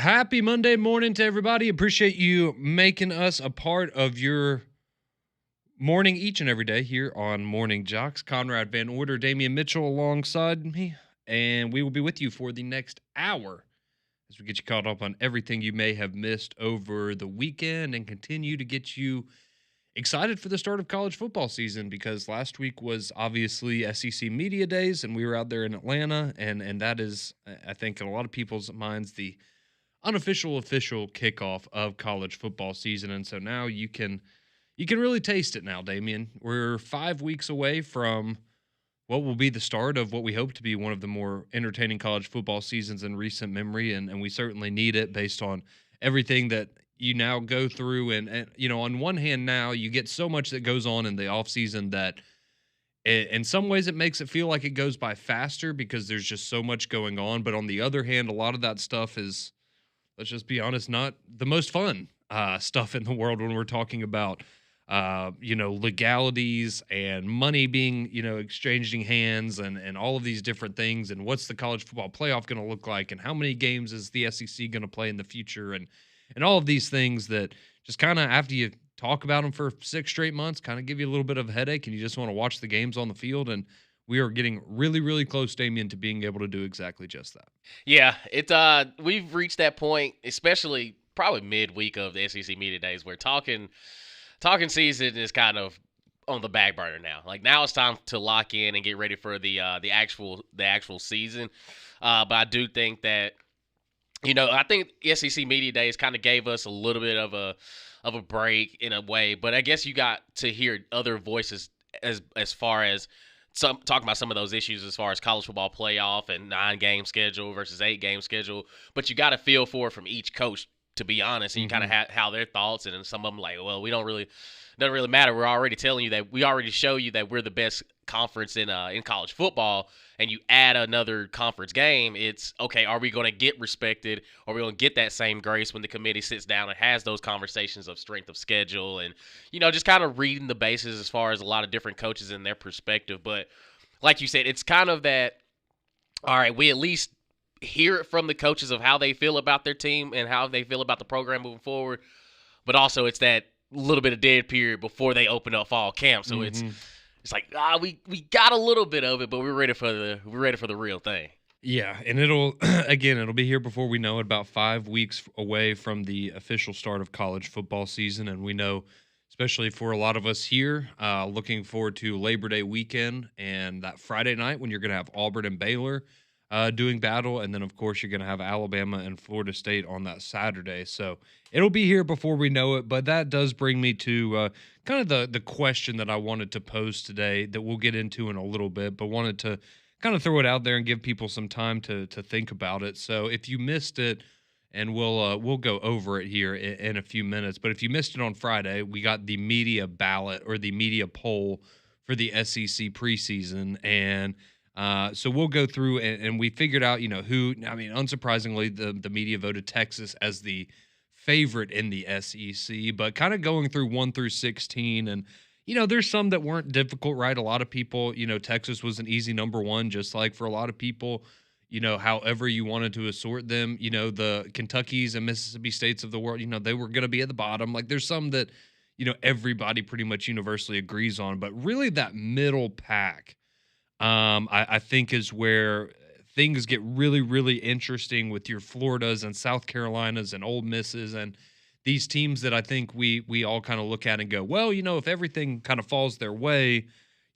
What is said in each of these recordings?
Happy Monday morning to everybody. Appreciate you making us a part of your morning each and every day here on Morning Jocks. Conrad Van Order, Damian Mitchell alongside me, and we will be with you for the next hour as we get you caught up on everything you may have missed over the weekend and continue to get you excited for the start of college football season, because last week was obviously SEC Media Days and we were out there in Atlanta, and that is, I think, in a lot of people's minds, the unofficial official kickoff of college football season. And so now you can really taste it now, Damien. We're 5 weeks away from what will be the start of what we hope to be one of the more entertaining college football seasons in recent memory, and we certainly need it based on everything that you now go through. And you know, on one hand, now you get so much that goes on in the offseason that in some ways it makes it feel like it goes by faster because there's just so much going on. But on the other hand, a lot of that stuff is, let's just be honest, not the most fun stuff in the world when we're talking about, legalities and money being, exchanging hands and all of these different things. And what's the college football playoff going to look like? And how many games is the SEC going to play in the future? And all of these things that just kind of, after you talk about them for 6 straight months, kind of give you a little bit of a headache and you just want to watch the games on the field. And we are getting really, really close, Damien, to being able to do exactly just that. Yeah, we've reached that point, especially probably midweek of the SEC Media Days, where talking season is kind of on the back burner now. Like, now it's time to lock in and get ready for the actual season. But I do think that, I think SEC Media Days kind of gave us a little bit of a break in a way. But I guess you got to hear other voices as far as talking about some of those issues as far as college football playoff and 9-game schedule versus 8-game schedule. But you got to feel for it from each coach, to be honest, and you kind of how their thoughts, and then some of them like, well, doesn't really matter. We're already telling you that we already show you that we're the best conference in college football, and you add another conference game. It's okay. Are we going to get respected? Are we going to get that same grace when the committee sits down and has those conversations of strength of schedule and, just kind of reading the bases as far as a lot of different coaches and their perspective. But like you said, it's kind of that, all right, we at least hear it from the coaches of how they feel about their team and how they feel about the program moving forward. But also it's that little bit of dead period before they open up fall camp. So it's like, we got a little bit of it, but we're ready for the real thing. Yeah, and it'll be here before we know it, about 5 weeks away from the official start of college football season. And we know, especially for a lot of us here, looking forward to Labor Day weekend and that Friday night when you're going to have Auburn and Baylor doing battle. And then, of course, you're going to have Alabama and Florida State on that Saturday. So it'll be here before we know it. But that does bring me to kind of the question that I wanted to pose today that we'll get into in a little bit, but wanted to kind of throw it out there and give people some time to think about it. So if you missed it, and we'll go over it here in a few minutes, but if you missed it on Friday, we got the media ballot or the media poll for the SEC preseason. And so we'll go through and we figured out, who, I mean, unsurprisingly, the media voted Texas as the favorite in the SEC, but kind of going through 1 through 16. And, there's some that weren't difficult, right? A lot of people, Texas was an easy number 1, just like for a lot of people, however you wanted to assort them, the Kentuckys and Mississippi States of the world, they were going to be at the bottom. Like, there's some that, everybody pretty much universally agrees on, but really that middle pack, I think is where things get really, really interesting with your Floridas and South Carolinas and Ole Misses and these teams that I think we all kind of look at and go, well, if everything kind of falls their way,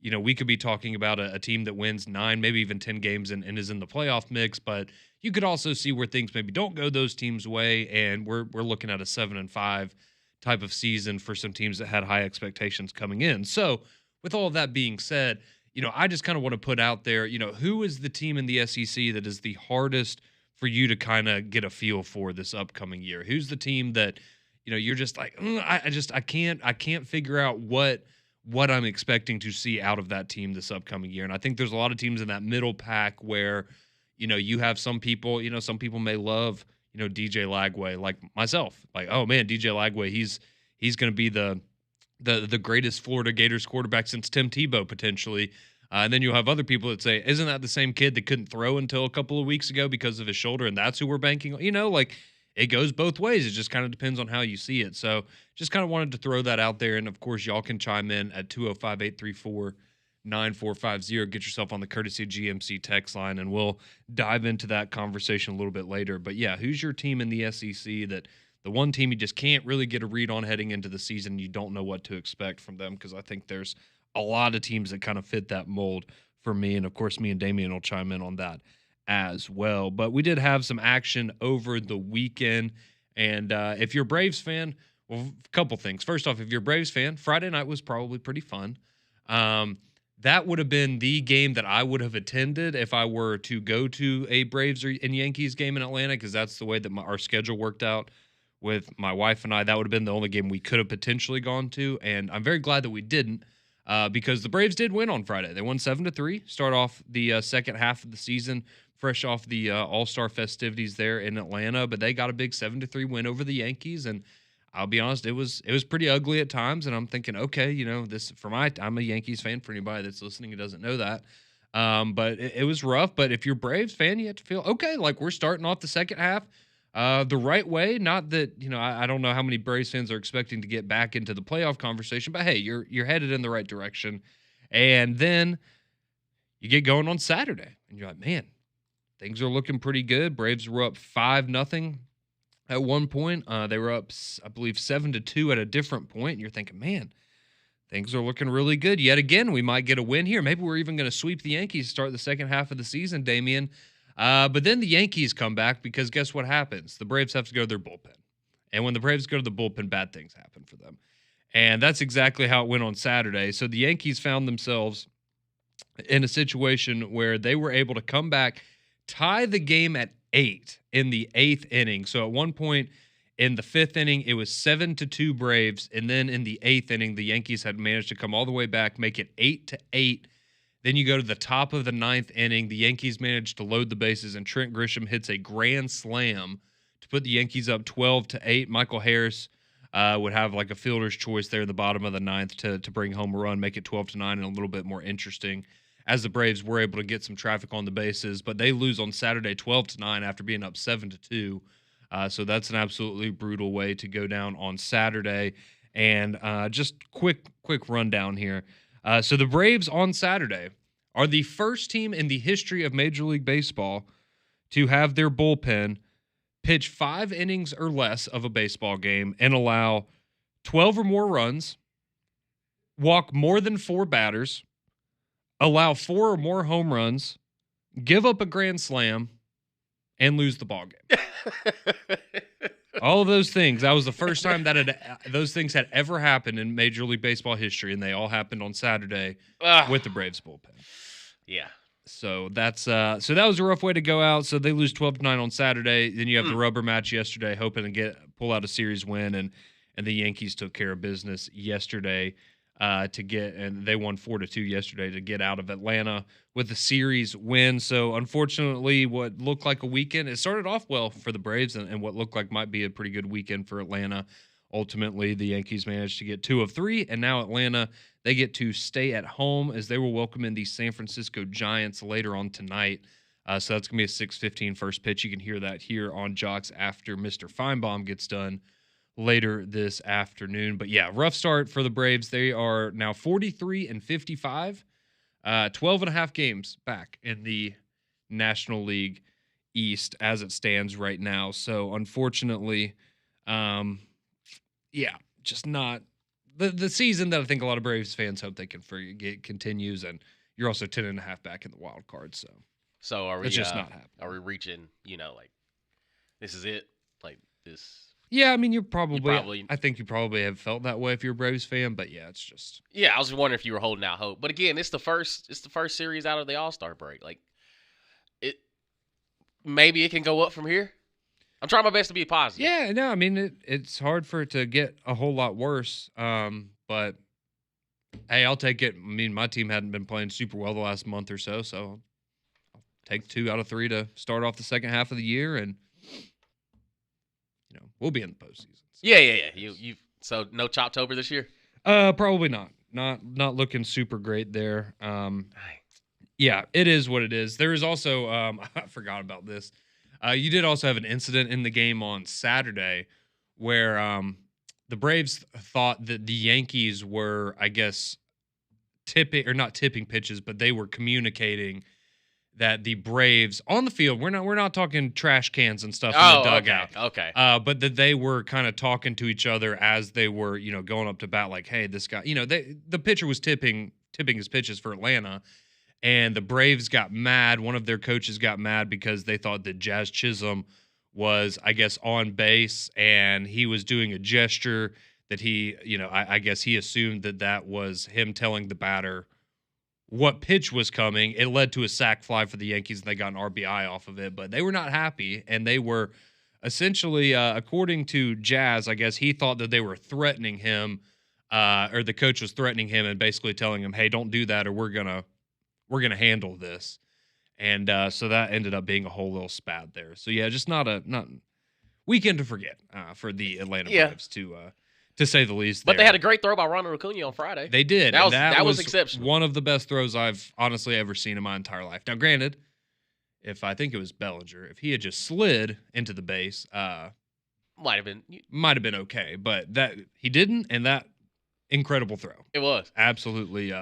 we could be talking about a team that wins 9, maybe even 10 games and is in the playoff mix. But you could also see where things maybe don't go those teams' way, and we're looking at a 7-5 type of season for some teams that had high expectations coming in. So with all of that being said, I just kind of want to put out there, who is the team in the SEC that is the hardest for you to kind of get a feel for this upcoming year? Who's the team that, you're just like, I can't figure out what I'm expecting to see out of that team this upcoming year. And I think there's a lot of teams in that middle pack where, you have some people, some people may love, DJ Lagway, like myself, like, oh man, DJ Lagway, he's going to be the greatest Florida Gators quarterback since Tim Tebow potentially. And then you'll have other people that say, isn't that the same kid that couldn't throw until a couple of weeks ago because of his shoulder, and that's who we're banking on? it goes both ways. It just kind of depends on how you see it. So just kind of wanted to throw that out there. And of course, y'all can chime in at 205-834-9450. Get yourself on the courtesy GMC text line, and we'll dive into that conversation a little bit later. But yeah, who's your team in the SEC that the one team you just can't really get a read on heading into the season? You don't know what to expect from them, because I think there's a lot of teams that kind of fit that mold for me. And of course, me and Damian will chime in on that as well. But we did have some action over the weekend. And if you're a Braves fan, well, a couple things. First off, if you're a Braves fan, Friday night was probably pretty fun. That would have been the game that I would have attended if I were to go to a Braves and Yankees game in Atlanta, because that's the way that our schedule worked out with my wife and I. That would have been the only game we could have potentially gone to, and I'm very glad that we didn't, because the Braves did win on Friday. They won 7-3, start off the second half of the season fresh off the All-Star festivities there in Atlanta, but they got a big 7-3 win over the Yankees. And I'll be honest, it was pretty ugly at times, and I'm thinking, okay, this I'm a Yankees fan, for anybody that's listening who doesn't know that. But it was rough. But if you're a Braves fan, you have to feel okay, like we're starting off the second half the right way. Not that, I don't know how many Braves fans are expecting to get back into the playoff conversation, but hey, you're headed in the right direction. And then you get going on Saturday, and you're like, man, things are looking pretty good. Braves were up 5-0 at one point. They were up, I believe, 7-2 at a different point. And you're thinking, man, things are looking really good. Yet again, we might get a win here. Maybe we're even going to sweep the Yankees to start the second half of the season, Damian. But then the Yankees come back, because guess what happens? The Braves have to go to their bullpen. And when the Braves go to the bullpen, bad things happen for them. And that's exactly how it went on Saturday. So the Yankees found themselves in a situation where they were able to come back, tie the game at 8 in the 8th inning. So at one point in the 5th inning, it was 7-2 Braves. And then in the 8th inning, the Yankees had managed to come all the way back, make it 8-8. Then you go to the top of the 9th inning. The Yankees managed to load the bases, and Trent Grisham hits a grand slam to put the Yankees up 12-8. Michael Harris would have like a fielder's choice there in the bottom of the 9th to bring home a run, make it 12-9, and a little bit more interesting, as the Braves were able to get some traffic on the bases. But they lose on Saturday 12-9 after being up 7-2. So that's an absolutely brutal way to go down on Saturday. And just quick rundown here. So the Braves on Saturday are the first team in the history of Major League Baseball to have their bullpen pitch 5 innings or less of a baseball game and allow 12 or more runs, walk more than 4 batters, allow 4 or more home runs, give up a grand slam, and lose the ball game. All of those things. That was the first time that those things had ever happened in Major League Baseball history, and they all happened on Saturday with the Braves bullpen. Yeah. So that's that was a rough way to go out. So they lose 12-9 on Saturday. Then you have the rubber match yesterday, hoping to pull out a series win, and the Yankees took care of business yesterday. And they won 4-2 yesterday to get out of Atlanta with the series win. So unfortunately, what looked like a weekend, it started off well for the Braves, and what looked like might be a pretty good weekend for Atlanta. Ultimately, the Yankees managed to get 2 of 3, and now Atlanta, they get to stay at home as they will welcome in the San Francisco Giants later on tonight. So that's going to be a 6:15 first pitch. You can hear that here on Jox after Mr. Feinbaum gets done later this afternoon. But yeah, rough start for the Braves. They are now 43-55, 12 and a half games back in the National League East as it stands right now. So unfortunately, just not the season that I think a lot of Braves fans hope they can forget continues. And you're also 10 and a half back in the wild card. So are we it's just not happening. Are we reaching, like this is it? Like this? Yeah, I mean, I think you probably have felt that way if you're a Braves fan, but yeah, it's just. Yeah, I was wondering if you were holding out hope. But again, it's the first series out of the All-Star break. Like maybe it can go up from here. I'm trying my best to be positive. Yeah, no, I mean, it's hard for it to get a whole lot worse. But hey, I'll take it. I mean, my team hadn't been playing super well the last month or so I'll take 2 out of 3 to start off the second half of the year, and we'll be in the postseason. Yeah. So no Choptober this year? Probably not. Not looking super great there. Yeah, it is what it is. There is also I forgot about this. You did also have an incident in the game on Saturday where the Braves thought that the Yankees were, I guess, tipping or not tipping pitches, but they were communicating that the Braves on the field, we're not talking trash cans and stuff in the Oh, okay, dugout. okay. But that they were kind of talking to each other as they were, going up to bat, like, hey, this guy, the pitcher was tipping his pitches for Atlanta, and the Braves got mad. One of their coaches got mad because they thought that Jazz Chisholm was, I guess, on base, and he was doing a gesture that he, I guess he assumed that that was him telling the batter what pitch was coming. It led to a sac fly for the Yankees, and they got an RBI off of it. But they were not happy, and they were essentially, according to Jazz, I guess he thought that they were threatening him, or the coach was threatening him and basically telling him, "Hey, don't do that, or we're gonna handle this." And so that ended up being a whole little spat there. So yeah, just not weekend to forget for the Atlanta Yeah. Braves to say the least. But there. they had a great throw by Ronald Acuna on Friday. They did. That and was that was exceptional. One of the best throws I've honestly ever seen in my entire life. Now, granted, if I think it was Bellinger, if he had just slid into the base, Might have been. might have been okay. But that he didn't, and that incredible throw. It was. Absolutely,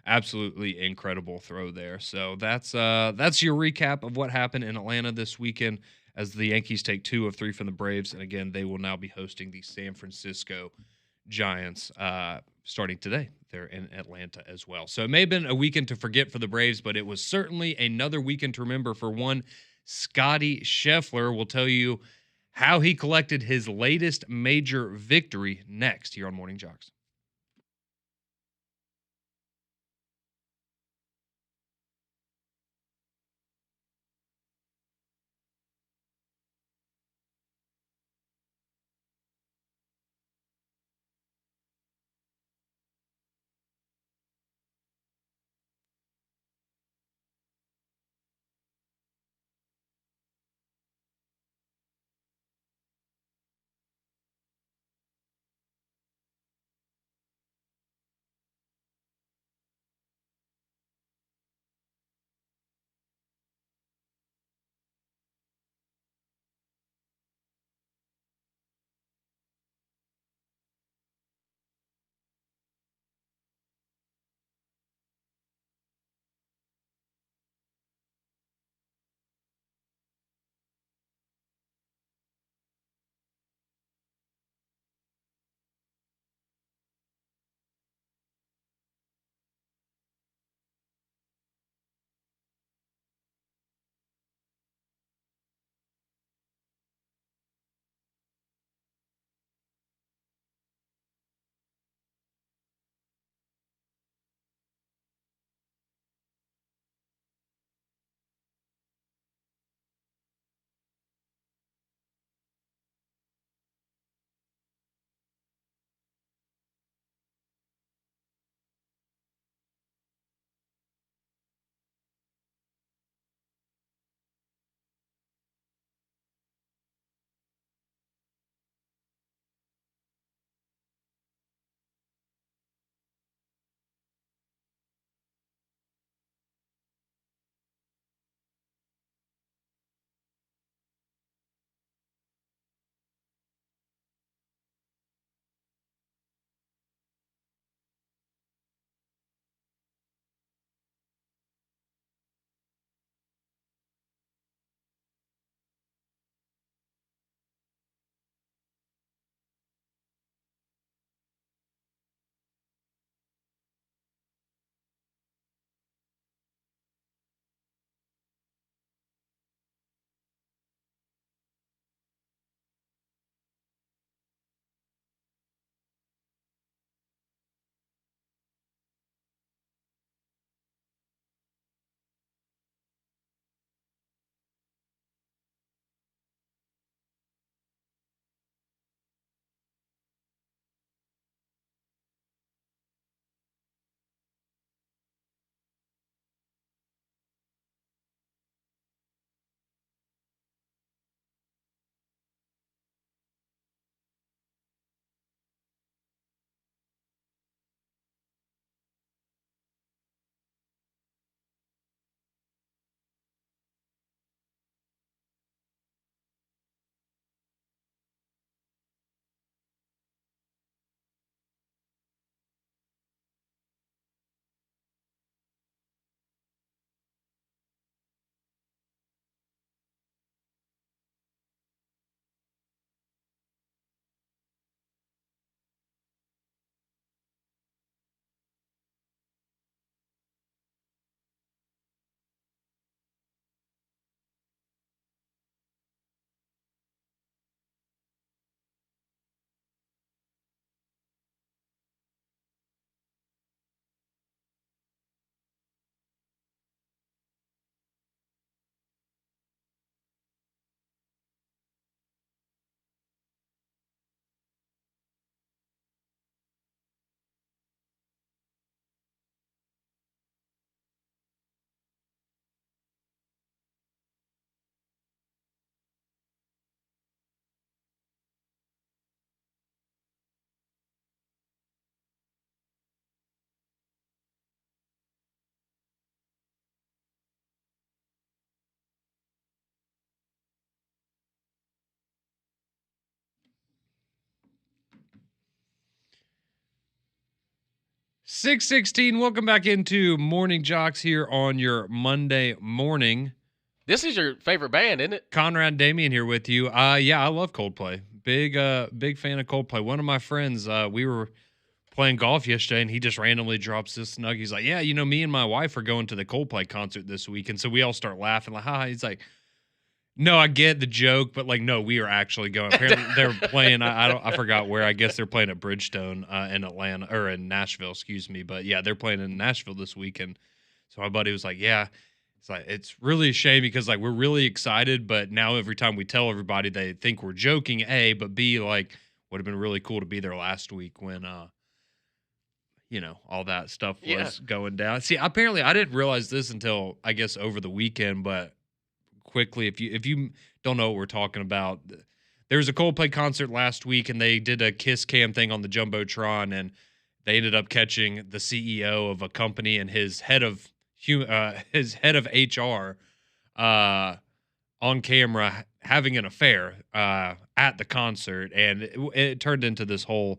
absolutely incredible throw there. So that's your recap of what happened in Atlanta this weekend as the Yankees take 2 of 3 from the Braves, and again they will now be hosting the San Francisco Giants starting today. They're in Atlanta as well. So it may have been a weekend to forget for the Braves, but it was certainly another weekend to remember for one Scotty Scheffler. Will tell you how he collected his latest major victory next here on Morning Jox. 6:16. Welcome back into Morning Jox here on your Monday morning. This is your favorite band, isn't it? Conrad Damien here with you. Yeah, I love Coldplay. Big fan of Coldplay. One of my friends, we were playing golf yesterday, and he just randomly drops this snug. He's like, "Yeah, me and my wife are going to the Coldplay concert this week," and so we all start laughing like, "Ha!" He's like, "No, I get the joke, but like, no, we are actually going." Apparently, they're playing. I forgot where. I guess they're playing at Bridgestone in Atlanta or in Nashville, excuse me. But yeah, they're playing in Nashville this weekend. So my buddy was like, "Yeah." It's like, it's really a shame because like we're really excited, but now every time we tell everybody, they think we're joking. A, but B, like would have been really cool to be there last week when all that stuff was going down. See, apparently I didn't realize this until I guess over the weekend, but quickly, if you don't know what we're talking about, there was a Coldplay concert last week, and they did a kiss cam thing on the jumbotron, and they ended up catching the CEO of a company and his head of HR on camera having an affair at the concert, and it turned into this whole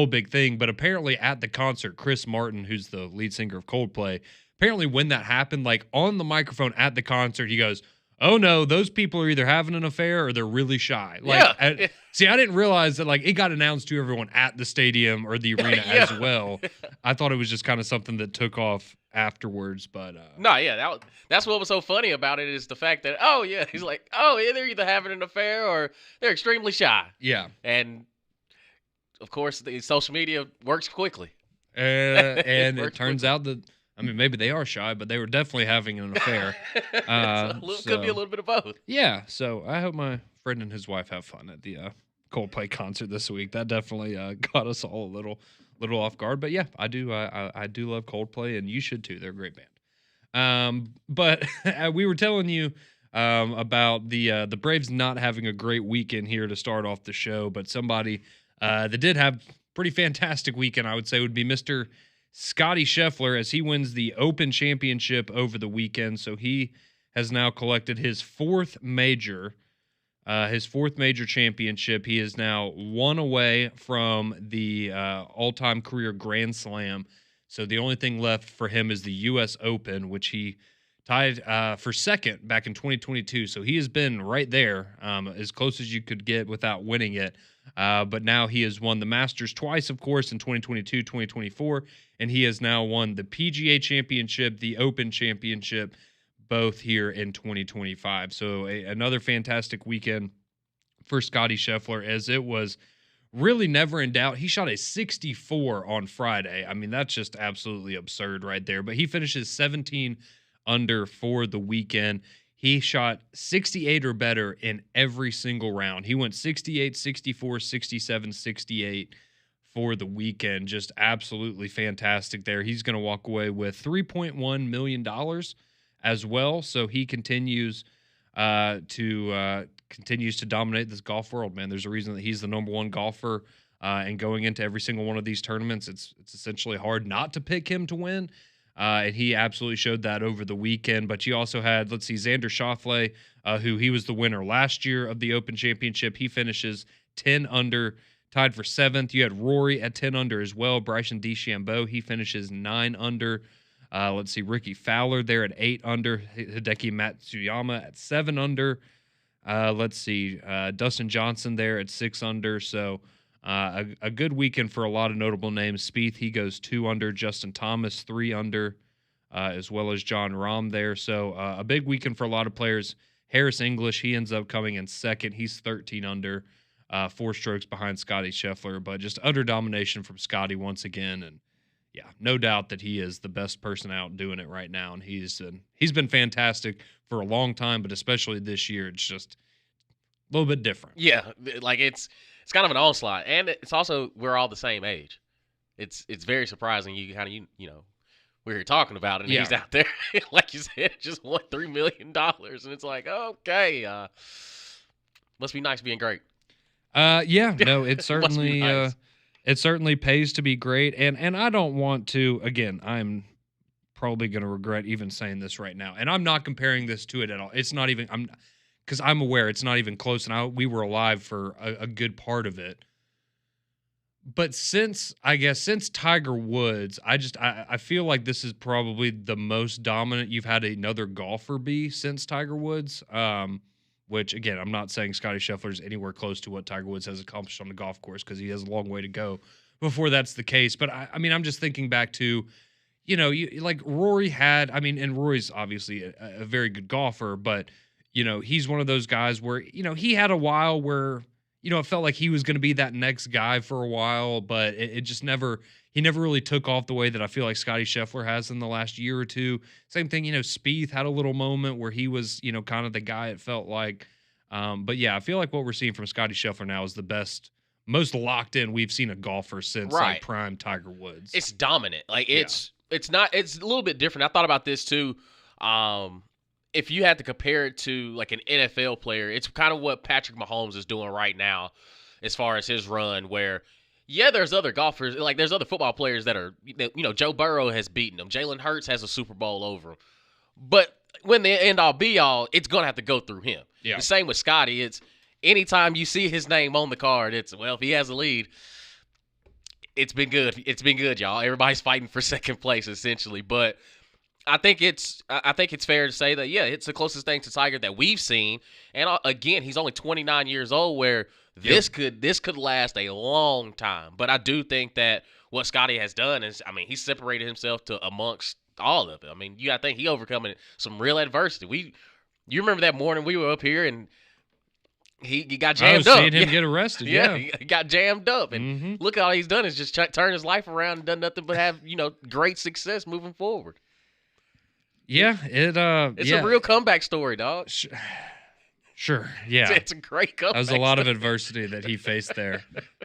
big thing. But apparently at the concert, Chris Martin, who's the lead singer of Coldplay, apparently when that happened, like on the microphone at the concert, he goes, "Oh no, those people are either having an affair or they're really shy." Like, see, I didn't realize that like it got announced to everyone at the stadium or the arena as well. I thought it was just kind of something that took off afterwards, but that's what was so funny about it is the fact that he's like, they're either having an affair or they're extremely shy. Yeah, and of course the social media works quickly, and it turns out that. I mean, maybe they are shy, but they were definitely having an affair. Could be a little bit of both. Yeah, so I hope my friend and his wife have fun at the Coldplay concert this week. That definitely got us all a little off guard. But yeah, I do love Coldplay, and you should too. They're a great band. But we were telling you about the Braves not having a great weekend here to start off the show, but somebody that did have pretty fantastic weekend, I would say, would be Mr. Scotty Scheffler, as he wins the Open Championship over the weekend. So he has now collected his fourth major championship. He is now one away from the all-time career Grand Slam. So the only thing left for him is the U.S. Open, which he tied for second back in 2022. So he has been right there, as close as you could get without winning it. But now he has won the Masters twice, of course, in 2022, 2024, and he has now won the PGA Championship, the Open Championship, both here in 2025. So another fantastic weekend for Scotty Scheffler, as it was really never in doubt. He shot a 64 on Friday. I mean, that's just absolutely absurd right there. But he finishes 17 under for the weekend. He shot 68 or better in every single round. He went 68, 64, 67, 68 for the weekend. Just absolutely fantastic there. He's going to walk away with $3.1 million as well. So he continues to dominate this golf world, man. There's a reason that he's the number one golfer. And going into every single one of these tournaments, it's essentially hard not to pick him to win. And he absolutely showed that over the weekend. But you also had, Xander Schauffele, who he was the winner last year of the Open Championship. He finishes 10 under, tied for 7th. You had Rory at 10 under as well. Bryson DeChambeau, he finishes 9 under. Ricky Fowler there at 8 under. Hideki Matsuyama at 7 under. Dustin Johnson there at 6 under. So a good weekend for a lot of notable names. Spieth, he goes 2 under. Justin Thomas, 3 under, as well as John Rahm there. So a big weekend for a lot of players. Harris English, he ends up coming in second. He's 13 under, 4 strokes behind Scotty Scheffler. But just utter domination from Scotty once again. And yeah, no doubt that he is the best person out doing it right now. And he's been fantastic for a long time, but especially this year, it's just a little bit different. Yeah, like it's kind of an onslaught, and it's also we're all the same age. It's very surprising. You kind of we're here talking about it, and he's out there like you said, just won $3 million, and it's like, okay, must be nice being great. It certainly nice. It certainly pays to be great, and I don't want to. Again, I'm probably going to regret even saying this right now, and I'm not comparing this to it at all. It's not even because I'm aware it's not even close, and we were alive for a good part of it. But since Tiger Woods, I feel like this is probably the most dominant you've had another golfer be since Tiger Woods. Which again, I'm not saying Scotty Scheffler is anywhere close to what Tiger Woods has accomplished on the golf course because he has a long way to go before that's the case. But I mean, I'm just thinking back to, you like Rory had. I mean, and Rory's obviously a very good golfer, but he's one of those guys where he had a while where it felt like he was going to be that next guy for a while, but it just never, he never really took off the way that I feel like Scotty Scheffler has in the last year or two. Same thing, Spieth had a little moment where he was, kind of the guy it felt like. But yeah, I feel like what we're seeing from Scotty Scheffler now is the best, most locked in we've seen a golfer since like prime Tiger Woods. It's dominant. Like it's not, it's a little bit different. I thought about this too. If you had to compare it to like an NFL player, it's kind of what Patrick Mahomes is doing right now as far as his run where, there's other golfers, like there's other football players that are, Joe Burrow has beaten him. Jalen Hurts has a Super Bowl over him. But when the end all be all, it's going to have to go through him. Yeah. The same with Scotty. It's anytime you see his name on the card, it's, well, if he has a lead, it's been good. It's been good, y'all. Everybody's fighting for second place essentially. But I think it's fair to say that, it's the closest thing to Tiger that we've seen. And again, he's only 29 years old where this could last a long time. But I do think that what Scotty has done is, I mean, he separated himself to amongst all of it. I mean, you got to think he overcoming some real adversity. You remember that morning we were up here and he got jammed up. I was seeing him get arrested. Yeah, he got jammed up. And look, all he's done is just turn his life around and done nothing but have, great success moving forward. Yeah, it's a real comeback story, dog. Sure, yeah. It's a great comeback. That was a lot of adversity that he faced there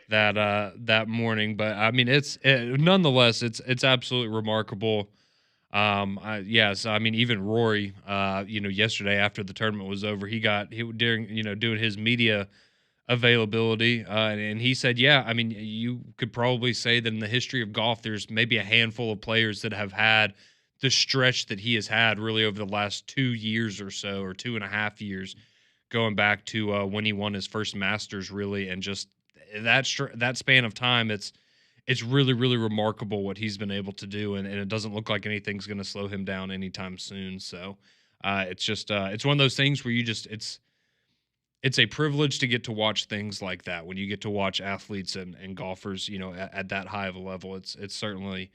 that morning, but I mean, nonetheless, it's absolutely remarkable. So I mean, even Rory, yesterday after the tournament was over, he during doing his media availability, and he said, I mean, you could probably say that in the history of golf, there's maybe a handful of players that have had the stretch that he has had really over the last 2 years or so, or 2.5 years, going back to when he won his first Masters, really, and just that span of time, it's really, really remarkable what he's been able to do, and it doesn't look like anything's going to slow him down anytime soon. So it's just it's one of those things where it's a privilege to get to watch things like that when you get to watch athletes and golfers, at that high of a level. It's certainly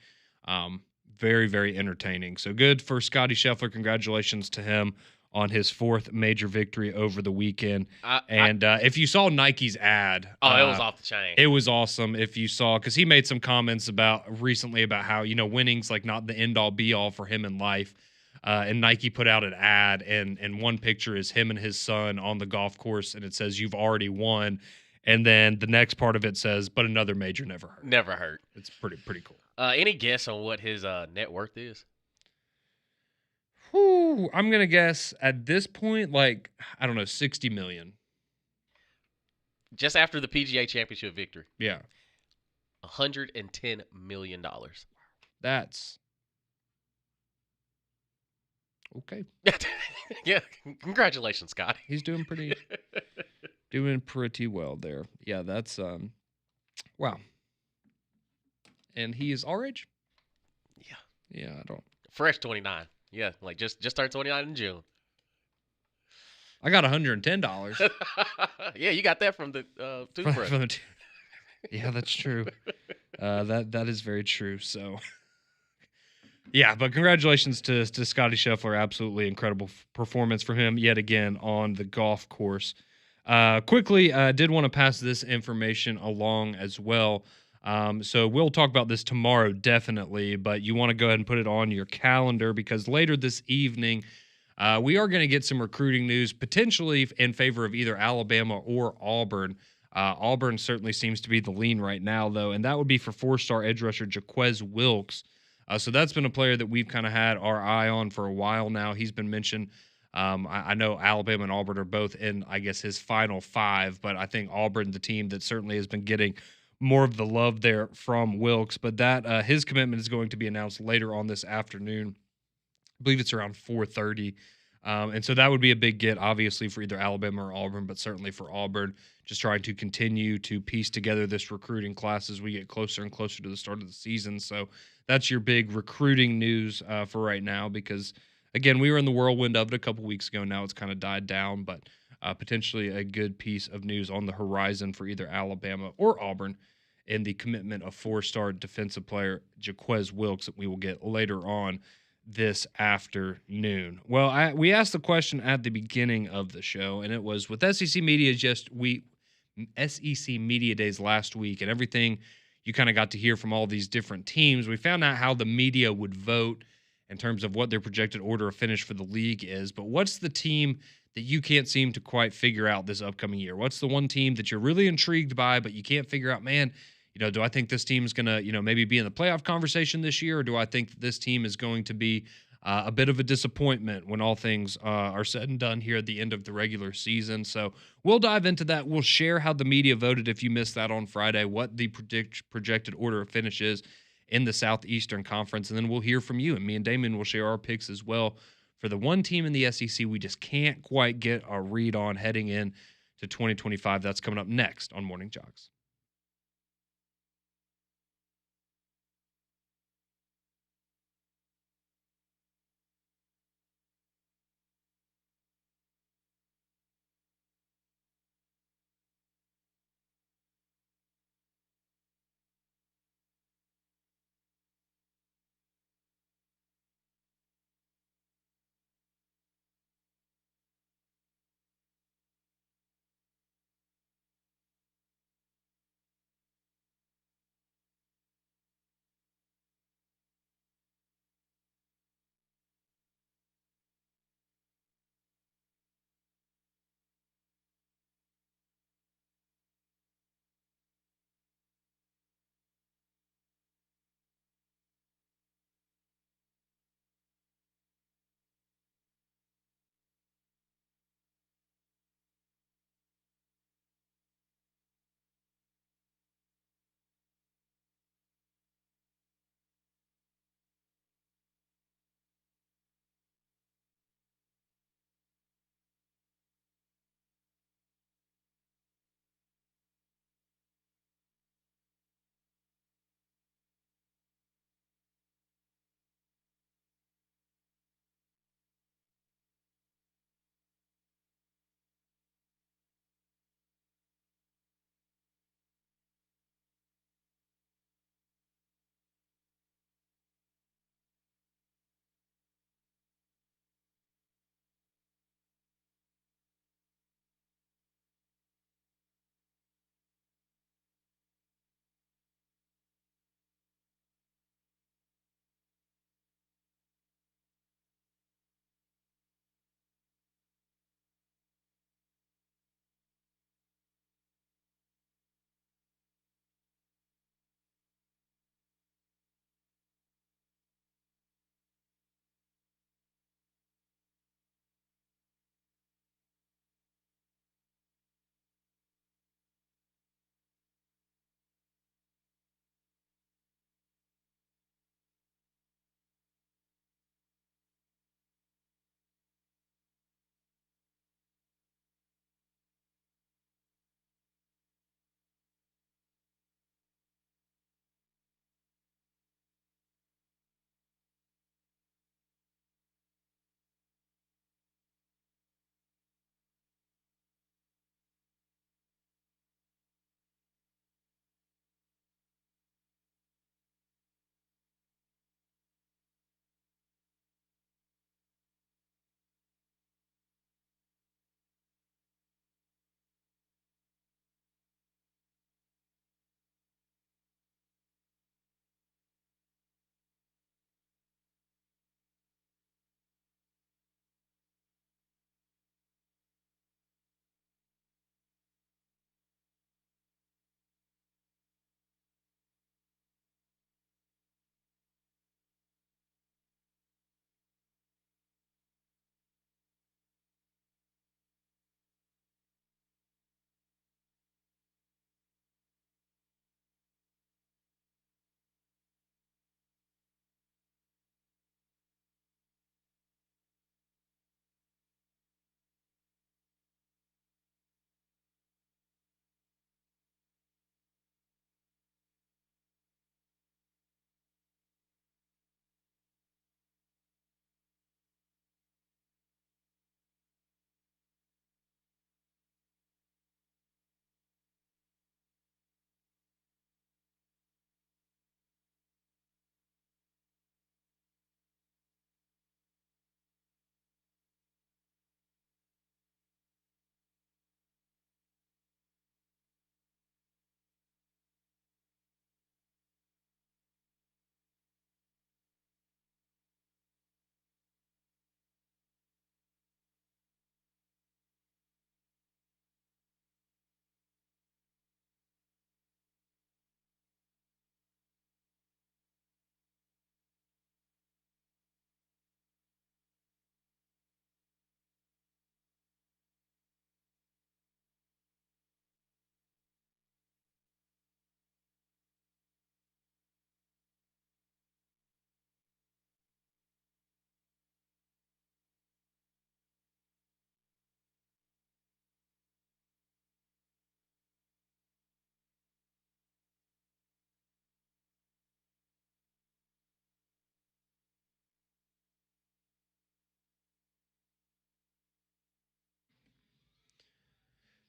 very, very entertaining. So good for Scotty Scheffler. Congratulations to him on his 4th major victory over the weekend. If you saw Nike's ad, it was off the chain. It was awesome. If you saw, because he made some comments recently about how winning's like not the end all be all for him in life. And Nike put out an ad, and one picture is him and his son on the golf course, and it says, "You've already won." And then the next part of it says, "But another major never hurt." Never hurt. It's pretty cool. Any guess on what his net worth is? I'm gonna guess at this point, like, I don't know, 60 million. Just after the PGA Championship victory. Yeah. $110 million. That's okay. Yeah. Congratulations, Scott. He's doing pretty well there. Yeah, that's wow. And he is our age? Yeah, I don't. Fresh 29. Yeah, like just turned 29 in June. I got $110. Yeah, you got that from the toothbrush. Yeah, that's true. That is very true. So, yeah, but congratulations to Scotty Scheffler. Absolutely incredible performance for him yet again on the golf course. Quickly, did want to pass this information along as well. So we'll talk about this tomorrow, definitely, but you want to go ahead and put it on your calendar because later this evening, we are going to get some recruiting news, potentially in favor of either Alabama or Auburn. Auburn certainly seems to be the lean right now, though, and that would be for 4-star edge rusher Jaquez Wilkes. So that's been a player that we've kind of had our eye on for a while now. He's been mentioned. I know Alabama and Auburn are both in, I guess, his final 5, but I think Auburn, the team that certainly has been getting more of the love there from Wilkes, but that his commitment is going to be announced later on this afternoon. I believe it's around 4:30 And so that would be a big get, obviously, for either Alabama or Auburn, but certainly for Auburn, just trying to continue to piece together this recruiting class as we get closer and closer to the start of the season. So that's your big recruiting news for right now, because, again, we were in the whirlwind of it a couple weeks ago. Now it's kind of died down, but potentially a good piece of news on the horizon for either Alabama or Auburn in the commitment of four-star defensive player Jaquez Wilkes that we will get later on this afternoon. Well, we asked the question at the beginning of the show, and it was with SEC Media Days last week and everything you kind of got to hear from all these different teams. We found out how the media would vote in terms of what their projected order of finish for the league is. But what's the team that you can't seem to quite figure out this upcoming year? What's the one team that you're really intrigued by, but you can't figure out, man, do I think this team is going to, maybe be in the playoff conversation this year? Or do I think that this team is going to be a bit of a disappointment when all things are said and done here at the end of the regular season? So we'll dive into that. We'll share how the media voted if you missed that on Friday, what the projected order of finish is in the Southeastern Conference. And then we'll hear from you. And me and Damon will share our picks as well for the one team in the SEC we just can't quite get a read on heading in to 2025. That's coming up next on Morning Jox.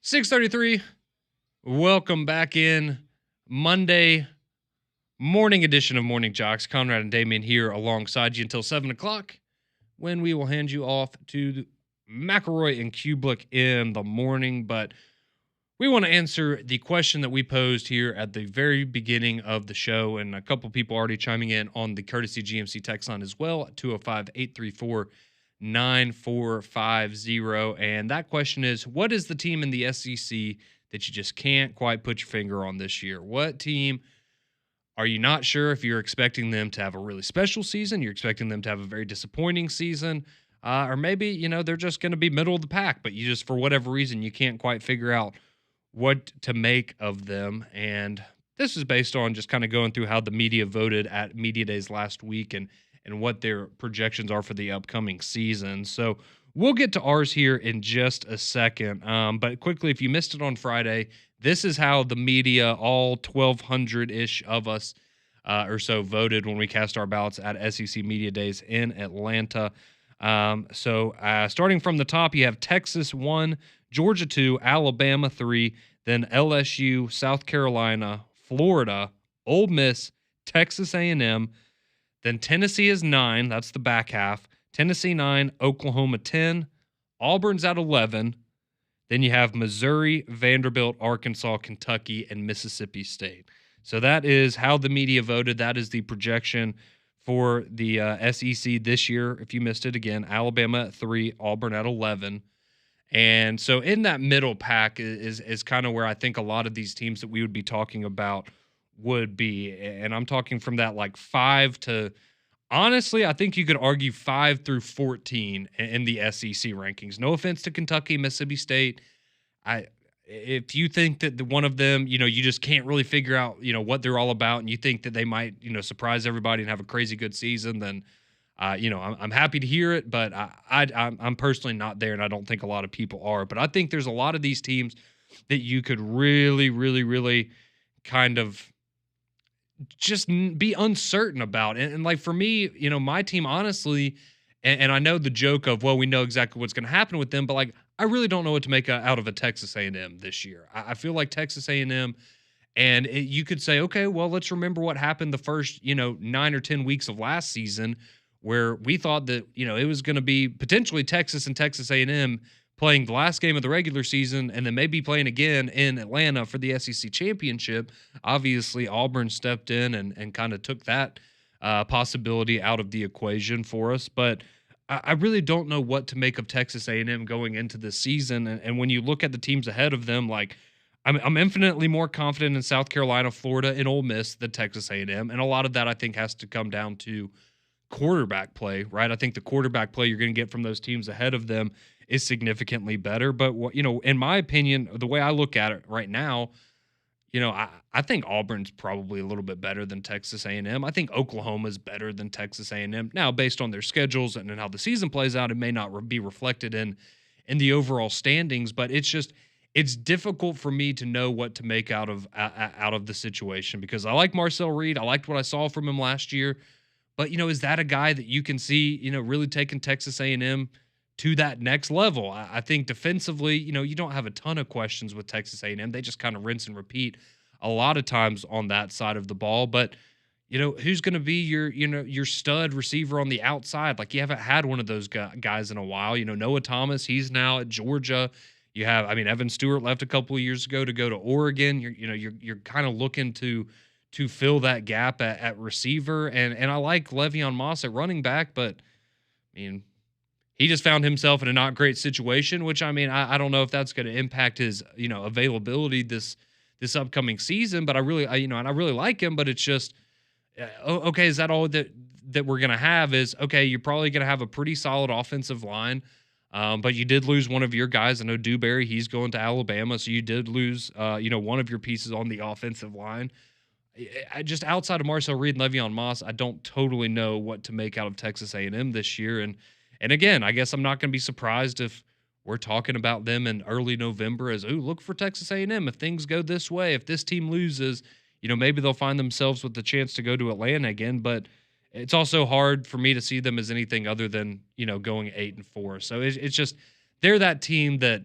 6:33. Welcome back in Monday morning edition of Morning Jocks. Conrad and Damien here alongside you until 7 o'clock when we will hand you off to McElroy and Kublick in the morning. But we want to answer the question that we posed here at the very beginning of the show. And a couple people already chiming in on the courtesy GMC text line as well at 205-834-9450. And that question is, what is the team in the SEC that you just can't quite put your finger on this year? What team are you not sure if you're expecting them to have a really special season? You're expecting them to have a very disappointing season? Or maybe, they're just going to be middle of the pack, but you just, for whatever reason, you can't quite figure out what to make of them. And this is based on just kind of going through how the media voted at Media Days last week and what their projections are for the upcoming season. So we'll get to ours here in just a second. But quickly, if you missed it on Friday, this is how the media, all 1,200-ish of us or so, voted when we cast our ballots at SEC Media Days in Atlanta. So starting from the top, you have Texas 1, Georgia 2, Alabama 3, then LSU, South Carolina, Florida, Ole Miss, Texas A&M, then Tennessee is 9, that's the back half, Tennessee 9, Oklahoma 10, Auburn's at 11, then you have Missouri, Vanderbilt, Arkansas, Kentucky, and Mississippi State. So that is how the media voted. That is the projection for the SEC this year. If you missed it, again, Alabama at 3, Auburn at 11. And so in that middle pack is kind of where I think a lot of these teams that we would be talking about would be. And I'm talking from that like 5 to, honestly, I think you could argue 5 through 14 in the SEC rankings. No offense to Kentucky, Mississippi State. If you think that one of them, you just can't really figure out, what they're all about, and you think that they might, surprise everybody and have a crazy good season, then I'm happy to hear it, but I'm personally not there, and I don't think a lot of people are. But I think there's a lot of these teams that you could really, really, really kind of just be uncertain about. And like for me, my team, honestly, and I know the joke of, well, we know exactly what's going to happen with them, but like I really don't know what to make out of a Texas A&M this year. I feel like Texas A&M. And you could say, okay, well, let's remember what happened the first, 9 or 10 weeks of last season, where we thought that, it was going to be potentially Texas and Texas A&M playing the last game of the regular season and then maybe playing again in Atlanta for the SEC championship. Obviously, Auburn stepped in and kind of took that possibility out of the equation for us. But I really don't know what to make of Texas A&M going into this season. And when you look at the teams ahead of them, like I'm infinitely more confident in South Carolina, Florida, and Ole Miss than Texas A&M. And a lot of that, I think, has to come down to quarterback play, right? I think the quarterback play you're going to get from those teams ahead of them is significantly better. But, in my opinion, the way I look at it right now, I think Auburn's probably a little bit better than Texas A&M. I think Oklahoma's better than Texas A&M. Now, based on their schedules and how the season plays out, it may not be reflected in the overall standings, but it's difficult for me to know what to make out of the situation, because I like Marcel Reed. I liked what I saw from him last year. But, is that a guy that you can see, really taking Texas A&M to that next level? I think defensively, you don't have a ton of questions with Texas A&M. They just kind of rinse and repeat a lot of times on that side of the ball. But, who's going to be your stud receiver on the outside? Like, you haven't had one of those guys in a while. Noah Thomas, he's now at Georgia. You have, Evan Stewart left a couple of years ago to go to Oregon. You're kind of looking to fill that gap at receiver. And I like Le'Veon Moss at running back, but he just found himself in a not great situation, which I don't know if that's going to impact his, availability this upcoming season, but I really like him, but it's just, okay, is that all that we're going to have? Is, okay, you're probably going to have a pretty solid offensive line. But you did lose one of your guys. I know Dewberry, he's going to Alabama. So you did lose, one of your pieces on the offensive line. Just outside of Marcel Reed and Le'Veon Moss, I don't totally know what to make out of Texas A&M this year. And again, I guess I'm not going to be surprised if we're talking about them in early November as, look for Texas A&M. If things go this way, if this team loses, maybe they'll find themselves with the chance to go to Atlanta again. But it's also hard for me to see them as anything other than, going 8-4. So it's just, they're that team that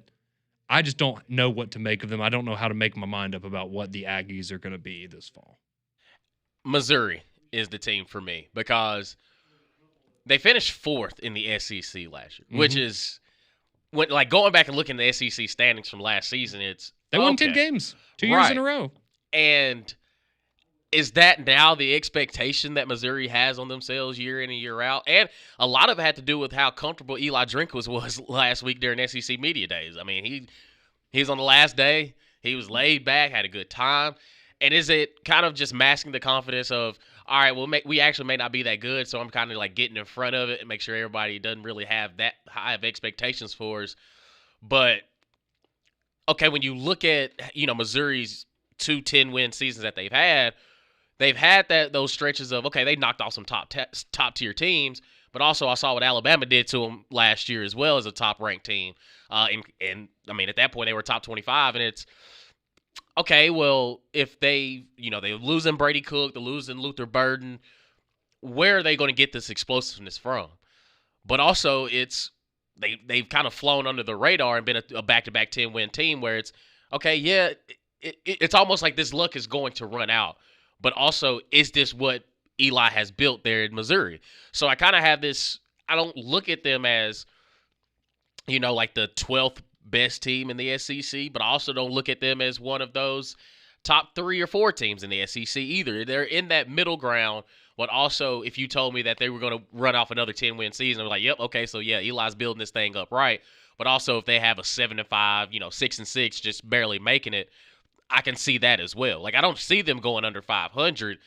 I just don't know what to make of them. I don't know how to make my mind up about what the Aggies are going to be this fall. Missouri is the team for me because they finished fourth in the SEC last year, which is when like going back and looking at the SEC standings from last season. It's They won 10 games 2 years in a row. And is that now the expectation that Missouri has on themselves year in and year out? And a lot of it had to do with how comfortable Eli Drinkwitz was last week during SEC Media Days. I mean, he's on the last day. He was laid back, had a good time. And is it kind of just masking the confidence of, all right, well, we actually may not be that good, so I'm kind of like getting in front of it and make sure everybody doesn't really have that high of expectations for us. But, okay, when you look at, Missouri's 2 10-win seasons that they've had those stretches of, okay, they knocked off some top-tier teams, but also I saw what Alabama did to them last year as well as a top-ranked team. And I mean, at that point, they were top 25, and it's, okay, well, if they're losing Brady Cook, they're losing Luther Burden, where are they going to get this explosiveness from? But also, they've kind of flown under the radar and been a back-to-back 10-win team where it's, okay, yeah, it's almost like this luck is going to run out. But also, is this what Eli has built there in Missouri? So I kind of have this, I don't look at them as, like the 12th best team in the SEC, but I also don't look at them as one of those top 3 or 4 teams in the SEC either. They're in that middle ground, but also if you told me that they were going to run off another 10-win season, I'm like, yep, okay, so yeah, Eli's building this thing up right. But also if they have a 7-5, 6-6, just barely making it, I can see that as well. Like, I don't see them going under 500,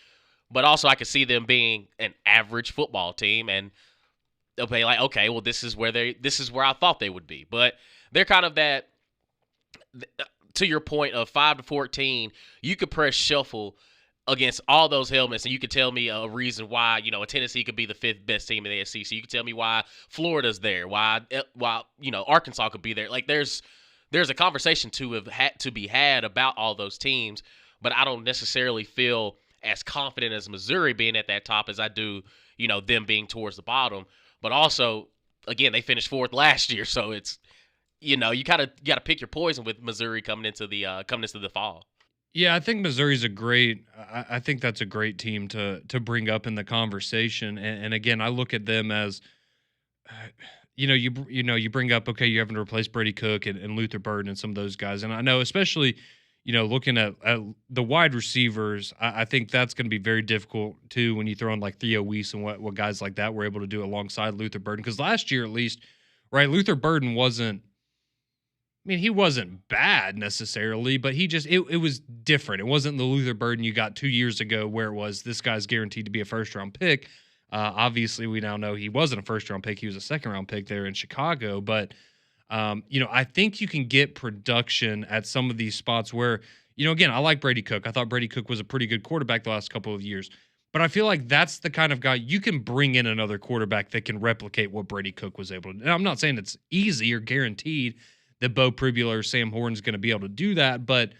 but also I can see them being an average football team, and they'll be like, okay, well, this is where I thought they would be. But they're kind of that, to your point of 5-14, you could press shuffle against all those helmets, and you could tell me a reason why, a Tennessee could be the 5th best team in the SEC. You could tell me why Florida's there, why Arkansas could be there. Like, there's a conversation to be had about all those teams, but I don't necessarily feel as confident as Missouri being at that top as I do, them being towards the bottom. But also, again, they finished 4th last year, so it's, you got to pick your poison with Missouri coming into the fall. Yeah, I think Missouri's I think that's a great team to bring up in the conversation. And again, I look at them as, you bring up, okay, you're having to replace Brady Cook and Luther Burden and some of those guys. And I know, especially, looking at the wide receivers, I think that's going to be very difficult too when you throw in like Theo Weiss and what guys like that were able to do alongside Luther Burden. Because last year, at least, right, Luther Burden he wasn't bad necessarily, but it was different. It wasn't the Luther Burden you got 2 years ago where it was this guy's guaranteed to be a first-round pick. Obviously, we now know he wasn't a first-round pick. He was a second-round pick there in Chicago. But, I think you can get production at some of these spots where, again, I like Brady Cook. I thought Brady Cook was a pretty good quarterback the last couple of years. But I feel like that's the kind of guy you can bring in another quarterback that can replicate what Brady Cook was able to do. Now, I'm not saying it's easy or guaranteed that Bo Pribula or Sam Horn's going to be able to do that, but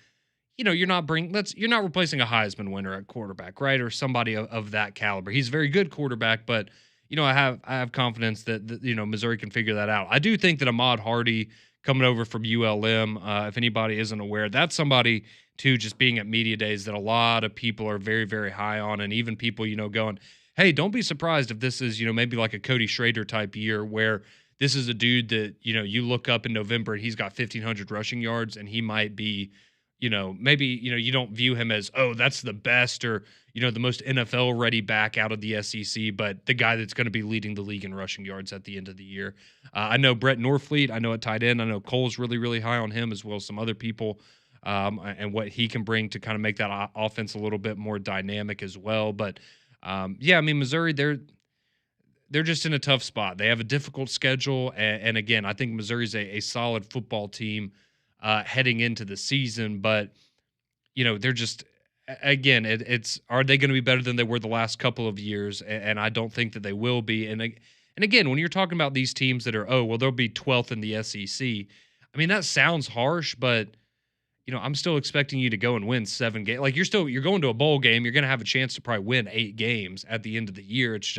you're not replacing a Heisman winner at quarterback, right? Or somebody of that caliber. He's a very good quarterback, but I have confidence that Missouri can figure that out. I do think that Ahmad Hardy coming over from ULM, if anybody isn't aware, that's somebody too, just being at media days, that a lot of people are very, very high on, and even people going, hey, don't be surprised if this is maybe like a Cody Schrader type year where this is a dude that, you look up in November and he's got 1,500 rushing yards, and he might be, maybe, you don't view him as, oh, that's the best or, the most NFL ready back out of the SEC, but the guy that's going to be leading the league in rushing yards at the end of the year. I know Brett Norfleet. I know at tight end. I know Cole's really, really high on him, as well as some other people, and what he can bring to kind of make that offense a little bit more dynamic as well. But, Missouri, they're just in a tough spot. They have a difficult schedule. And again, I think Missouri's a solid football team heading into the season. But, they're just, again, are they going to be better than they were the last couple of years? And I don't think that they will be. And again, when you're talking about these teams that are, they'll be 12th in the SEC. That sounds harsh, but, I'm still expecting you to go and win 7 games. Like, you're going to a bowl game. You're going to have a chance to probably win 8 games at the end of the year. It's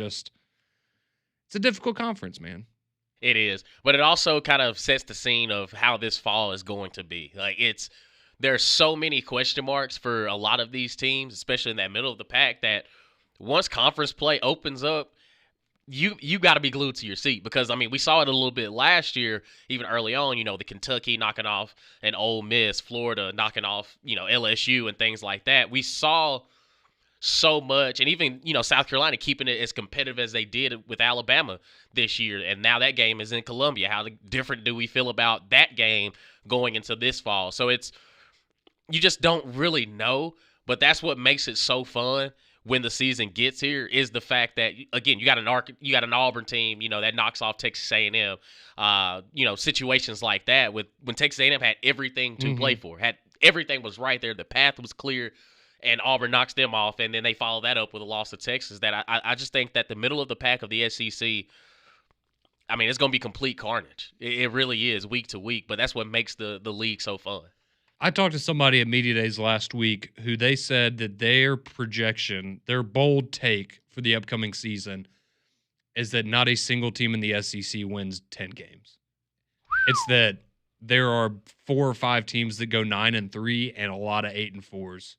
a difficult conference, man. It is, but it also kind of sets the scene of how this fall is going to be. Like there's so many question marks for a lot of these teams, especially in that middle of the pack. That once conference play opens up, you got to be glued to your seat because I mean we saw it a little bit last year, even early on. You know, the Kentucky knocking off an Ole Miss, Florida knocking off LSU and things like that. We saw so much, and even South Carolina keeping it as competitive as they did with Alabama this year, and now that game is in Columbia. How different do we feel about that game going into this fall? So it's you just don't really know, but that's what makes it so fun when the season gets here is the fact that again you got an Auburn team that knocks off Texas A&M, situations like that with when Texas A&M had everything to play for, had everything was right there, the path was clear, and Auburn knocks them off, and then they follow that up with a loss to Texas. That I just think that the middle of the pack of the SEC, I mean, it's going to be complete carnage. It really is week to week, but that's what makes the league so fun. I talked to somebody at Media Days last week who they said that their projection, their bold take for the upcoming season is that not a single team in the SEC wins 10 games. It's that there are 4 or 5 teams that go 9-3 and a lot of 8-4s.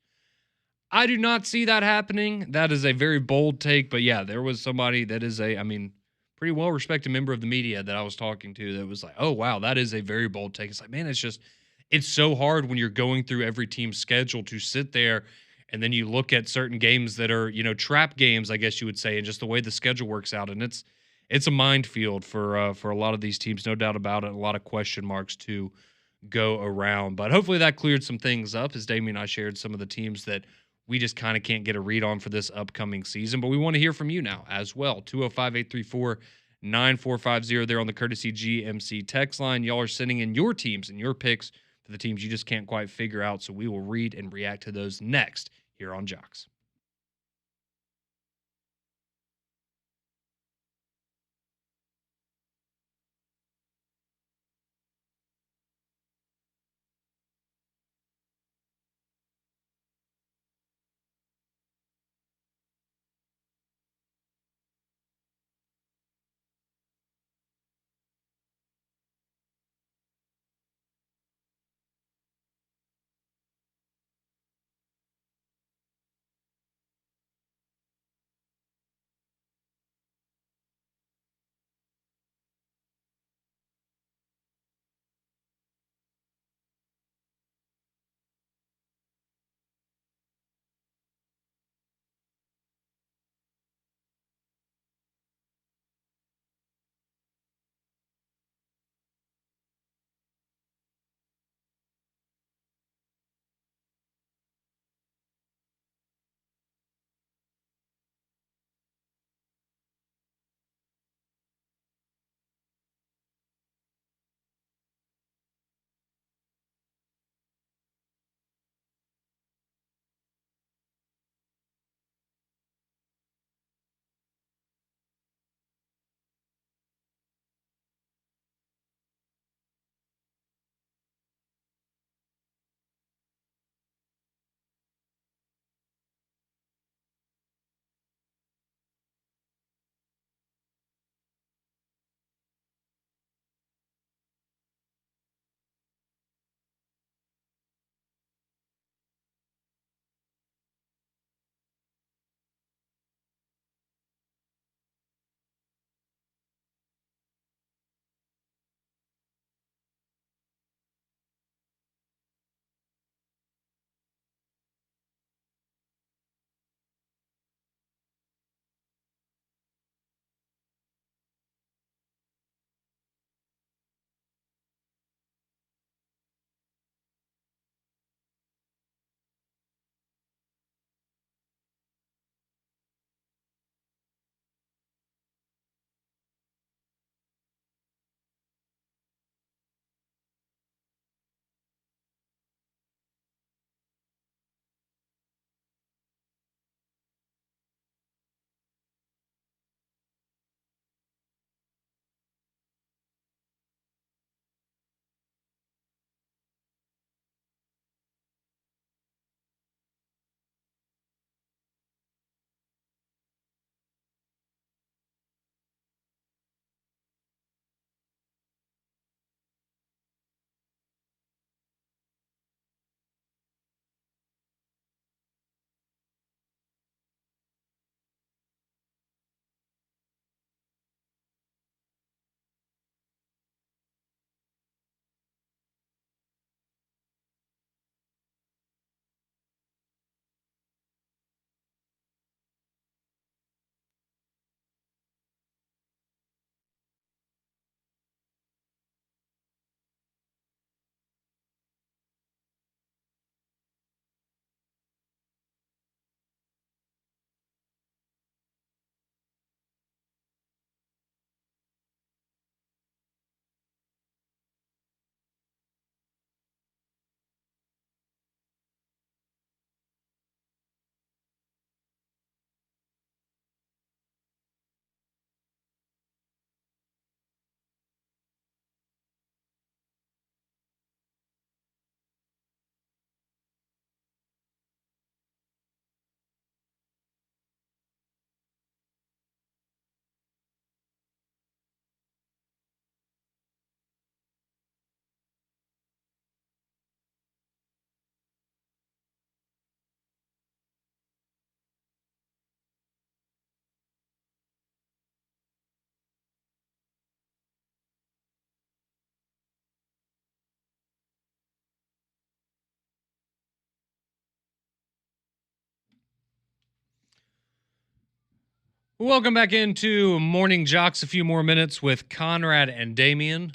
I do not see that happening. That is a very bold take, but yeah, there was somebody that is pretty well respected member of the media that I was talking to that was like, "Oh wow, that is a very bold take." It's like, man, it's so hard when you're going through every team's schedule to sit there and then you look at certain games that are, trap games, I guess you would say, and just the way the schedule works out, and it's a minefield for a lot of these teams, no doubt about it. A lot of question marks to go around, but hopefully that cleared some things up as Damien and I shared some of the teams that we just kind of can't get a read on for this upcoming season. But we want to hear from you now as well. 205-834-9450 there on the Courtesy GMC text line. Y'all are sending in your teams and your picks for the teams you just can't quite figure out. So we will read and react to those next here on Jox. Welcome back into Morning Jocks. A few more minutes with Conrad and Damian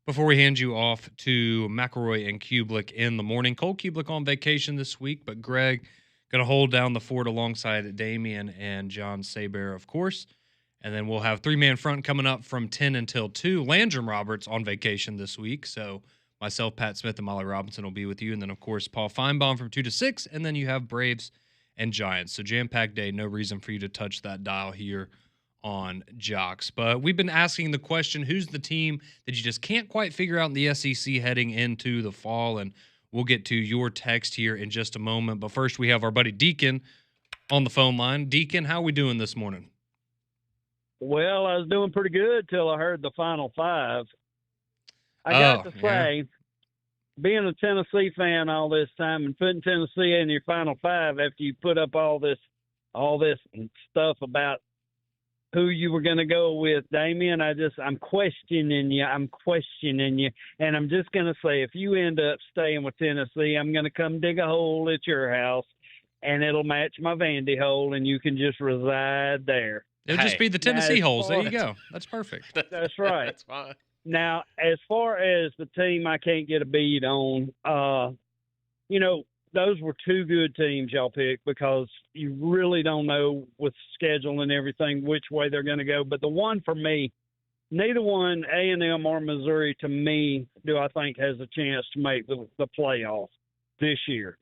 before we hand you off to McElroy and Kublick in the morning. Cole Kublick on vacation this week, but Greg going to hold down the fort alongside Damian and John Saber, of course. And then we'll have three-man front coming up from 10 until 2. Landrum Roberts on vacation this week, so myself, Pat Smith, and Molly Robinson will be with you. And then, of course, Paul Feinbaum from 2 to 6. And then you have Braves and Giants. So jam-packed day, no reason for you to touch that dial here on Jocks. But we've been asking the question, who's the team that you just can't quite figure out in the SEC heading into the fall? And we'll get to your text here in just a moment. But first, we have our buddy Deacon on the phone line. Deacon, how are we doing this morning? Well, I was doing pretty good till I heard the Final Five. I got to say, being a Tennessee fan all this time and putting Tennessee in your Final Five after you put up all this stuff about who you were going to go with, Damian, I'm questioning you. And I'm just going to say, if you end up staying with Tennessee, I'm going to come dig a hole at your house, and it'll match my Vandy hole, and you can just reside there. It'll just be the Tennessee holes. There you go. That's perfect. That's right. That's fine. Now, as far as the team I can't get a beat on, those were two good teams y'all picked because you really don't know with schedule and everything which way they're going to go. But the one for me, neither one, A&M or Missouri, to me, do I think has a chance to make the playoff this year.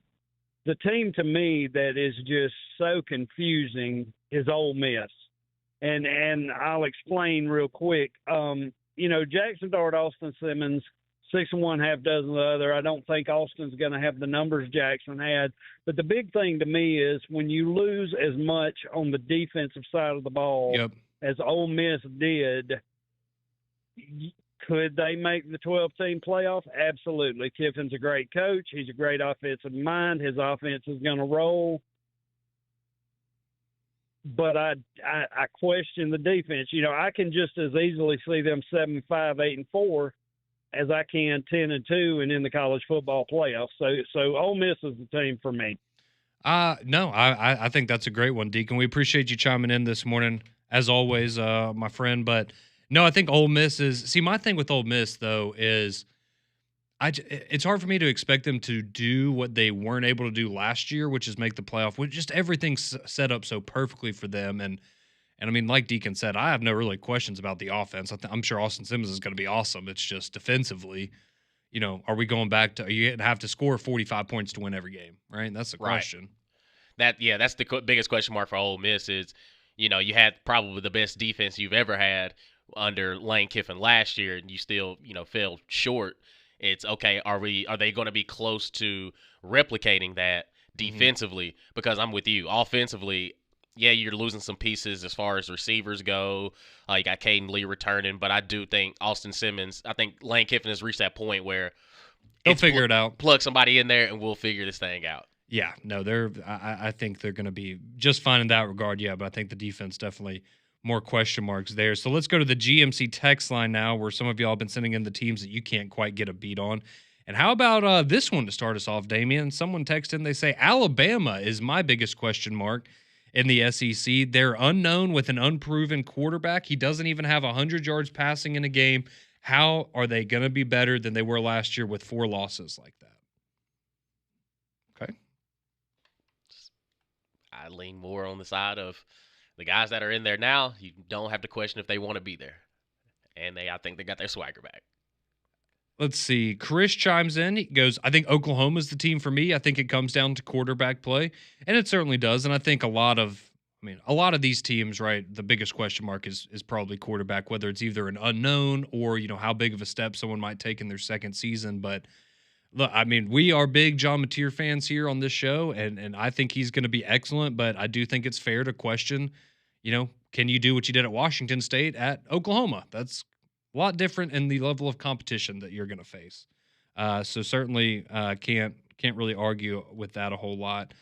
The team to me that is just so confusing is Ole Miss. And I'll explain real quick. Jackson Dart, Austin Simmons, 6 and 1/2 dozen of the other. I don't think Austin's going to have the numbers Jackson had. But the big thing to me is when you lose as much on the defensive side of the ball as Ole Miss did, could they make the 12-team playoff? Absolutely. Kiffin's a great coach. He's a great offensive mind. His offense is going to roll. But I question the defense. I can just as easily see them 7-5, 8-4 as I can 10-2 and in the college football playoffs. So Ole Miss is the team for me. No, I think that's a great one, Deacon. We appreciate you chiming in this morning, as always, my friend. But no, I think Ole Miss is. See, my thing with Ole Miss though is, it's hard for me to expect them to do what they weren't able to do last year, which is make the playoff. With just everything's set up so perfectly for them, and I mean, like Deacon said, I have no really questions about the offense. I'm sure Austin Simmons is going to be awesome. It's just defensively, are we going back to? Are you going to have to score 45 points to win every game? Right, that's the question. That's the biggest question mark for Ole Miss is, you had probably the best defense you've ever had under Lane Kiffin last year, and you still, fell short. It's okay. Are they going to be close to replicating that defensively? Mm-hmm. Because I'm with you. Offensively, yeah, you're losing some pieces as far as receivers go. You got Caden Lee returning, but I do think Austin Simmons. I think Lane Kiffin has reached that point where they'll figure it out. Plug somebody in there, and we'll figure this thing out. Yeah, no, I think they're going to be just fine in that regard. Yeah, but I think the defense definitely more question marks there. So let's go to the GMC text line now, where some of y'all have been sending in the teams that you can't quite get a beat on. And how about this one to start us off, Damian? Someone texted in, they say, Alabama is my biggest question mark in the SEC. They're unknown with an unproven quarterback. He doesn't even have 100 yards passing in a game. How are they going to be better than they were last year with 4 losses like that? Okay. I lean more on the side of the guys that are in there now. You don't have to question if they want to be there. And I think they got their swagger back. Let's see. Chris chimes in. He goes, I think Oklahoma's the team for me. I think it comes down to quarterback play. And it certainly does. And I think a lot of these teams, right, the biggest question mark is probably quarterback, whether it's either an unknown or, how big of a step someone might take in their second season. But look, we are big John Mateer fans here on this show, and I think he's going to be excellent, but I do think it's fair to question, can you do what you did at Washington State at Oklahoma? That's a lot different in the level of competition that you're going to face. So certainly can't really argue with that a whole lot.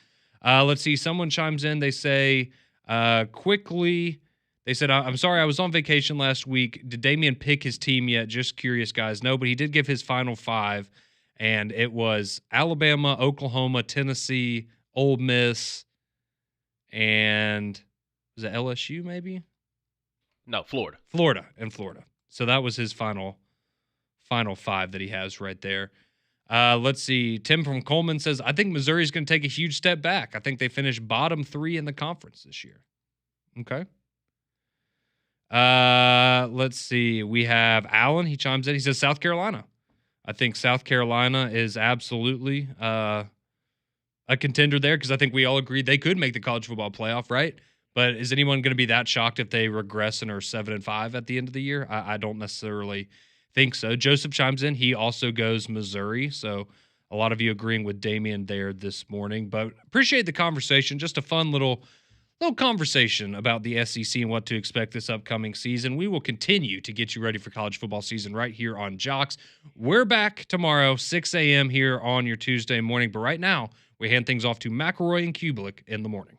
Let's see. Someone chimes in. They say, quickly, they said, I'm sorry, I was on vacation last week. Did Damian pick his team yet? Just curious, guys. No, but he did give his final 5. And it was Alabama, Oklahoma, Tennessee, Ole Miss, and Was it LSU maybe? No, Florida. Florida. So that was his final 5 that he has right there. Let's see. Tim from Coleman says, I think Missouri's going to take a huge step back. I think they finished bottom 3 in the conference this year. Okay. Let's see. We have Alan. He chimes in. He says South Carolina. I think South Carolina is absolutely a contender there because I think we all agree they could make the college football playoff, right? But is anyone going to be that shocked if they regress and are 7-5 at the end of the year? I don't necessarily think so. Joseph chimes in. He also goes Missouri. So a lot of you agreeing with Damian there this morning. But appreciate the conversation. Just a fun little conversation about the SEC and what to expect this upcoming season. We will continue to get you ready for college football season right here on Jox. We're back tomorrow, 6 a.m. here on your Tuesday morning. But right now, we hand things off to McElroy and Kubelik in the morning.